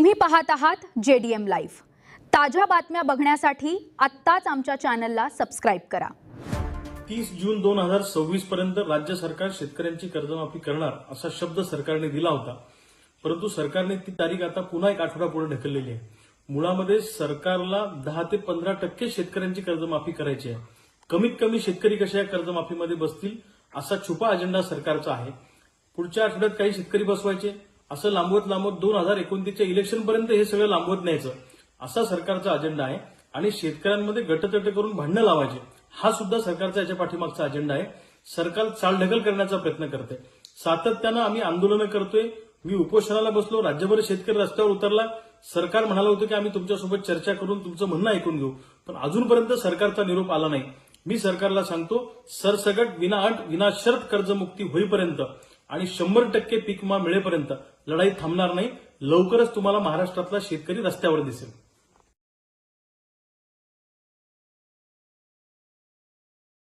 तुम्ही पाहत आहात JDM लाईव्ह। ताज्या बातम्या बघण्यासाठी आत्ताच आमच्या चॅनलला सबस्क्राइब करा। 30 जून 2026 पर्यंत राज्य सरकार शेतकऱ्यांची कर्जमाफी करणार असा शब्द सरकारने दिला होता, परंतु सरकारने ती तारीख आता पुन्हा एक आठवडा पुढे ढकललेली आहे। मुळामध्ये सरकारला 10 ते 15% शेतकऱ्यांची कर्जमाफी करायची आहे। कमीत कमी शेतकरी कशा या कर्जमाफीमध्ये बसतील असा छुपा अजेंडा सरकारचा आहे। पुढच्या आठवड्यात काही शेतकरी बसवायचे, असं लांबवत 2029च्या इलेक्शन पर्यंत हे सगळं लांबवत न्यायचं असा सरकारचा अजेंडा आहे। आणि शेतकऱ्यांमध्ये गटतट करून भांडणं लावायचे हा सुद्धा सरकारचा याच्या पाठीमागचा अजेंडा आहे। सरकार चालढकल करण्याचा प्रयत्न करते। सातत्यानं आम्ही आंदोलनं करतोय। मी उपोषणाला बसलो, राज्यभर शेतकरी रस्त्यावर उतरला। सरकार म्हणालं होतं की आम्ही तुमच्यासोबत चर्चा करून तुमचं म्हणणं ऐकून घेऊ, पण अजूनपर्यंत सरकारचा निरोप आला नाही। मी सरकारला सांगतो, सरसकट विनाअट विनाशर्त कर्जमुक्ती होईपर्यंत आणि 100% पीक विमा मिळेपर्यंत लढाई थांबणार नाही। लवकरच तुम्हाला महाराष्ट्रातला शेतकरी रस्त्यावर दिसेल।